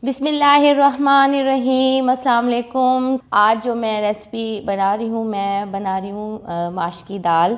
बिस्मिल्लाहिर्रहमानिर्रहीम, अस्सलाम वालेकुम। आज जो मैं रेसिपी बना रही हूँ, मैं बना रही हूँ माश की दाल।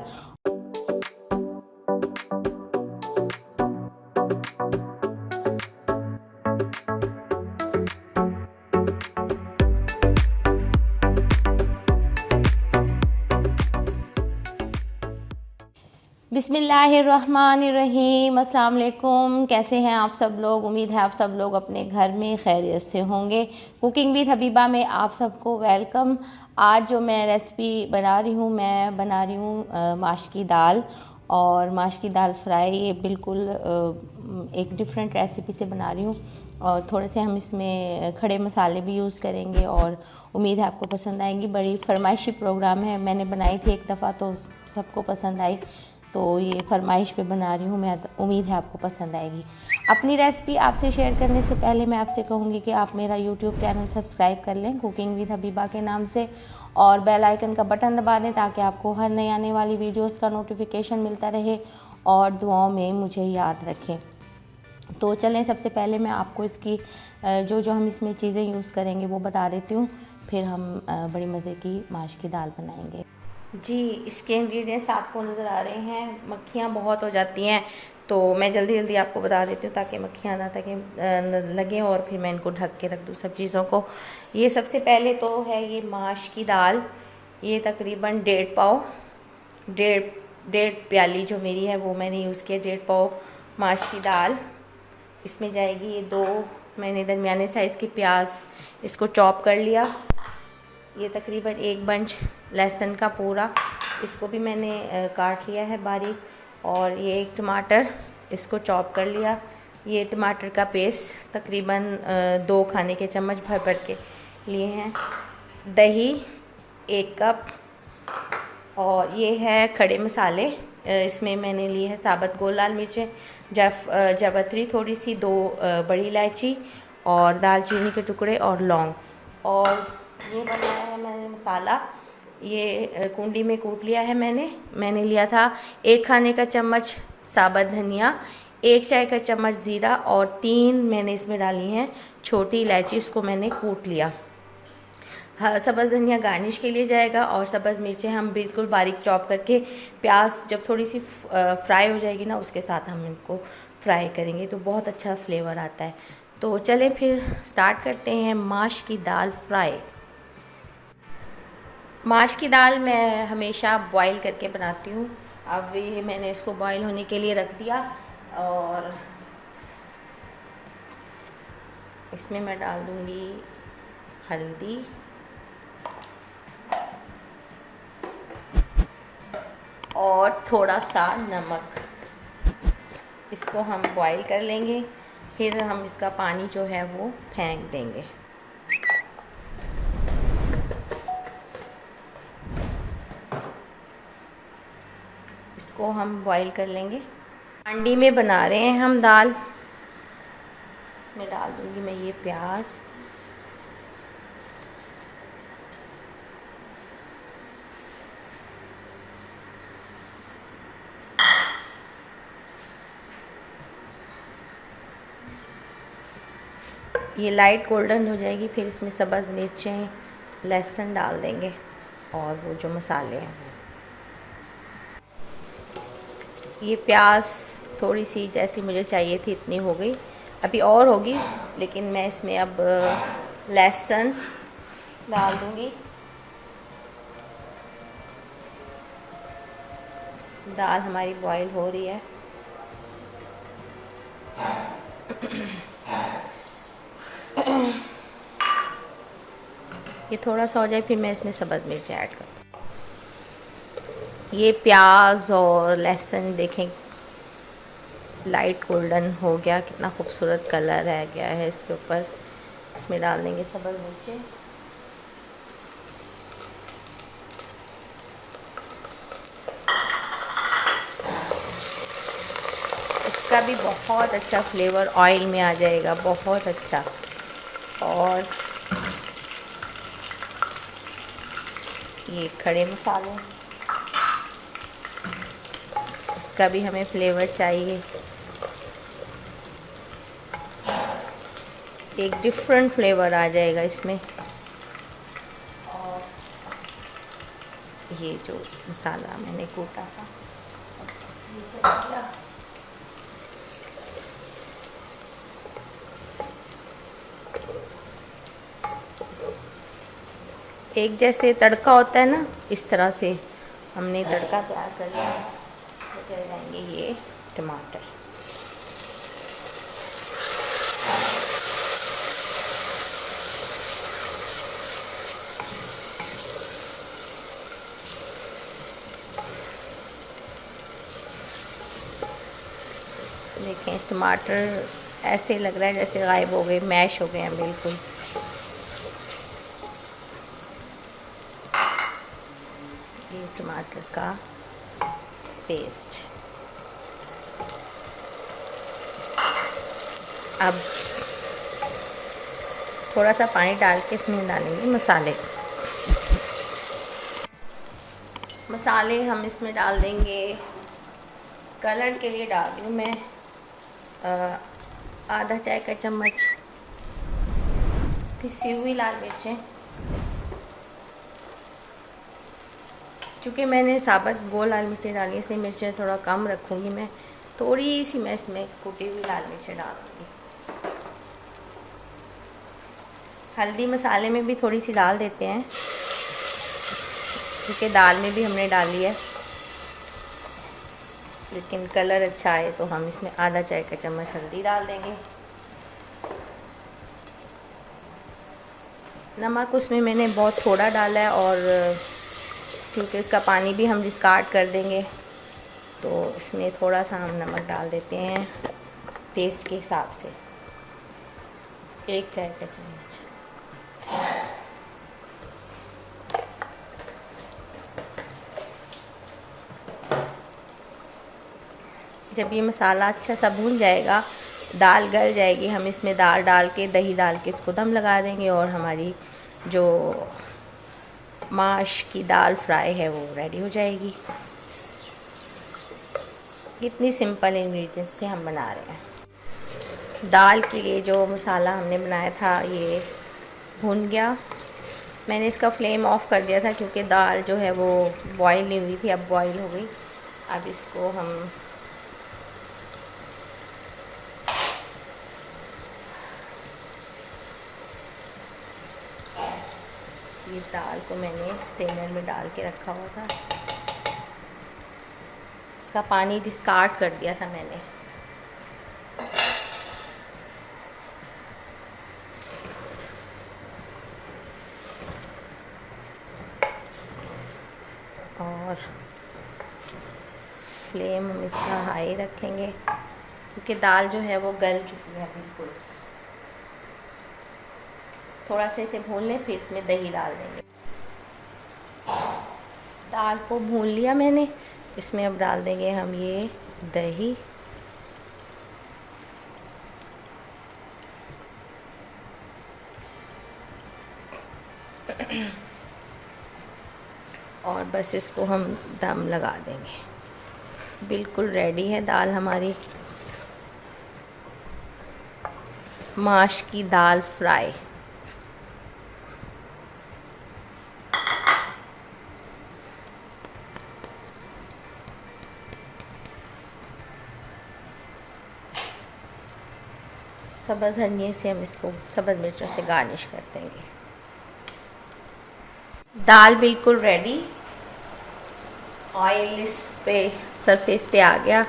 बिस्मिल्लाहिर्रहमानिर्रहीम, अस्सलाम वालेकुम। कैसे हैं आप सब लोग? उम्मीद है आप सब लोग अपने घर में खैरियत से होंगे। कुकिंग विद हबीबा में आप सबको वेलकम। आज जो मैं रेसिपी बना रही हूँ, मैं बना रही हूँ माश की दाल और माश की दाल फ्राई। ये बिल्कुल एक डिफरेंट रेसिपी से बना रही हूँ और थोड़े से हम इसमें खड़े मसाले भी यूज़ करेंगे और उम्मीद है आपको पसंद आएंगी। बड़ी फरमाइशी प्रोग्राम है, मैंने बनाई थी एक दफ़ा तो सबको पसंद आई, तो ये फरमाइश पे बना रही हूँ मैं। उम्मीद है आपको पसंद आएगी। अपनी रेसिपी आपसे शेयर करने से पहले मैं आपसे कहूँगी कि आप मेरा यूट्यूब चैनल सब्सक्राइब कर लें कुकिंग विद हबीबा के नाम से, और बेल आइकन का बटन दबा दें ताकि आपको हर नई आने वाली वीडियोस का नोटिफिकेशन मिलता रहे, और दुआओं में मुझे याद रखें। तो चलें, सबसे पहले मैं आपको इसकी जो हम इसमें चीज़ें यूज़ करेंगे वो बता देती हूँ, फिर हम बड़ी मज़े की माश की दाल बनाएंगे। जी, इसके इंग्रेडिएंट्स आपको नज़र आ रहे हैं। मक्खियाँ बहुत हो जाती हैं तो मैं जल्दी जल्दी आपको बता देती हूँ ताकि मक्खियाँ ना लगें, और फिर मैं इनको ढक के रख दूँ सब चीज़ों को। ये सबसे पहले तो है ये माश की दाल। ये तकरीबन 1.5 पाव, डेढ़ प्याली जो मेरी है वो मैंने यूज़ किया। 1.5 पाव माश की दाल। इसमें जाएगी ये 2 मैंने दरमियाने साइज़ के प्याज, इसको चॉप कर लिया। ये तकरीबन 1 बंच लहसुन का पूरा, इसको भी मैंने काट लिया है बारीक। और ये 1 टमाटर, इसको चॉप कर लिया। ये टमाटर का पेस्ट तकरीबन 2 खाने के चम्मच भर के लिए हैं। दही 1 कप। और ये है खड़े मसाले, इसमें मैंने लिए है साबुत गोल लाल मिर्चें, जावित्री थोड़ी सी, 2 बड़ी इलायची और दालचीनी के टुकड़े और लौंग। और ये बनाया है मैंने मसाला, ये कुंडी में कूट लिया है मैंने लिया था 1 खाने का चम्मच साबुत धनिया, 1 चाय का चम्मच ज़ीरा और 3 मैंने इसमें डाली हैं छोटी इलायची, उसको मैंने कूट लिया। हाँ, सब्ज़ धनिया गार्निश के लिए जाएगा, और सब्ज़ मिर्चें हम बिल्कुल बारीक चॉप करके, प्याज जब थोड़ी सी फ्राई हो जाएगी ना उसके साथ हम इनको फ्राई करेंगे तो बहुत अच्छा फ्लेवर आता है। तो चलें फिर स्टार्ट करते हैं माश की दाल फ्राई। माश की दाल मैं हमेशा बॉईल करके बनाती हूँ। अब ये मैंने इसको बॉईल होने के लिए रख दिया, और इसमें मैं डाल दूँगी हल्दी, और थोड़ा सा नमक। इसको हम बॉईल कर लेंगे, फिर हम इसका पानी जो है वो फेंक देंगे। इसको हम बॉईल कर लेंगे। हांडी में बना रहे हैं हम दाल। इसमें डाल दूँगी मैं ये प्याज, ये लाइट गोल्डन हो जाएगी, फिर इसमें सब्ज़ मिर्चें, लहसुन डाल देंगे और वो जो मसाले हैं। ये प्याज थोड़ी सी जैसी मुझे चाहिए थी इतनी हो गई, अभी और होगी, लेकिन मैं इसमें अब लहसुन डाल दूँगी। दाल हमारी बॉईल हो रही है। ये थोड़ा सा हो जाए फिर मैं इसमें सब्ज़ मिर्च ऐड कर दूँ। ये प्याज और लहसुन देखें लाइट गोल्डन हो गया, कितना खूबसूरत कलर आ गया है इसके ऊपर। इसमें डाल देंगे सब्ज़ मिर्चें, इसका भी बहुत अच्छा फ्लेवर ऑयल में आ जाएगा, बहुत अच्छा। और ये खड़े मसाले, इसका भी हमें फ्लेवर चाहिए। एक डिफरेंट फ्लेवर आ जाएगा इसमें। और ये जो मसाला मैंने कूटा था ये चला। एक जैसे तड़का होता है ना, इस तरह से हमने तड़का तैयार कर लिया है। तो कर जाएंगे ये टमाटर। देखें टमाटर ऐसे लग रहा है जैसे गायब हो गए, मैश हो गए हैं बिल्कुल। ये टमाटर का पेस्ट। अब थोड़ा सा पानी डाल के इसमें डालेंगे मसाले। मसाले हम इसमें डाल देंगे, कलर के लिए डाल रही हूँ मैं आधा चाय का चम्मच पिसी हुई लाल मिर्चें। चूँकि मैंने साबुत गोल लाल मिर्चें डाली इसलिए मिर्चें थोड़ा कम रखूँगी मैं। थोड़ी सी मैं इसमें कुटी हुई लाल मिर्चें डाल दूँगी। हल्दी मसाले में भी थोड़ी सी डाल देते हैं क्योंकि दाल में भी हमने डाली है, लेकिन कलर अच्छा आए तो हम इसमें आधा चाय का चम्मच हल्दी डाल देंगे। नमक उसमें मैंने बहुत थोड़ा डाला है, और क्योंकि इसका पानी भी हम डिस्कार्ड कर देंगे तो इसमें थोड़ा सा हम नमक डाल देते हैं टेस्ट के हिसाब से, 1 चाय का चम्मच। जब ये मसाला अच्छा सा भून जाएगा, दाल गल जाएगी, हम इसमें दाल डाल के दही डाल के इसको दम लगा देंगे और हमारी जो माश की दाल फ्राई है वो रेडी हो जाएगी। कितनी सिंपल इंग्रेडिएंट्स से हम बना रहे हैं। दाल के लिए जो मसाला हमने बनाया था ये भुन गया। मैंने इसका फ्लेम ऑफ कर दिया था क्योंकि दाल जो है वो बॉईल नहीं हुई थी, अब बॉईल हो गई। अब इसको हम ये दाल को मैंने स्टेनर में डाल के रखा हुआ था, इसका पानी डिस्कार्ड कर दिया था मैंने। और फ्लेम हम इसका हाई रखेंगे क्योंकि दाल जो है वो गल चुकी है बिल्कुल। थोड़ा सा इसे भून लें, फिर इसमें दही डाल देंगे। दाल को भून लिया मैंने, इसमें अब डाल देंगे हम ये दही। और बस इसको हम दम लगा देंगे। बिल्कुल रेडी है दाल हमारी, माश की दाल फ्राई। सब्ज़ धनिए से हम इसको सब्ज़ मिर्चों से गार्निश कर देंगे। दाल बिल्कुल रेडी, ऑयल इस पे सरफेस पे आ गया।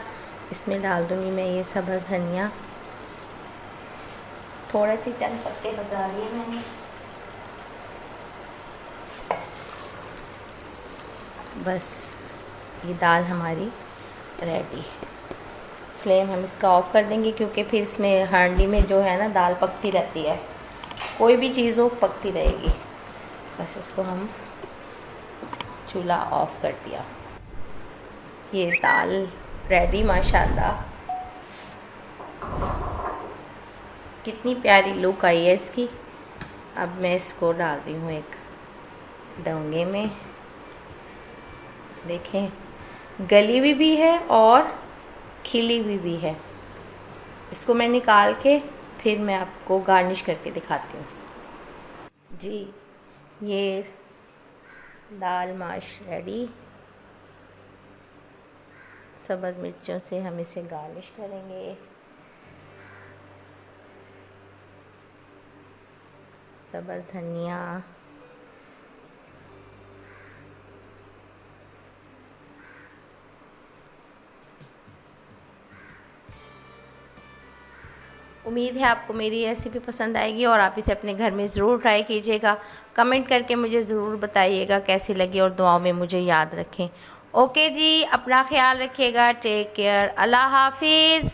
इसमें डाल दूँगी मैं ये सब्ज़ धनिया, थोड़े से चंद पत्ते बचा लिए मैंने। बस ये दाल हमारी रेडी। फ्लेम हम इसका ऑफ़ कर देंगे क्योंकि फिर इसमें हांडी में जो है ना दाल पकती रहती है, कोई भी चीज़ हो पकती रहेगी। बस इसको हम चूल्हा ऑफ़ कर दिया। ये दाल रेडी माशाल्लाह, कितनी प्यारी लुक आई है इसकी। अब मैं इसको डाल रही हूँ एक डोंगे में। देखें गली हुई भी है और खिली हुई भी है। इसको मैं निकाल के फिर मैं आपको गार्निश करके दिखाती हूँ। जी ये दाल माश रेडी। सब्ज़ मिर्चों से हम इसे गार्निश करेंगे। सब्ज़ धनिया, उम्मीद है आपको मेरी रेसिपी पसंद आएगी और आप इसे अपने घर में ज़रूर ट्राई कीजिएगा। कमेंट करके मुझे ज़रूर बताइएगा कैसी लगी और दुआओं में मुझे याद रखें। ओके जी, अपना ख्याल रखिएगा। Take care. अल्लाह हाफिज़।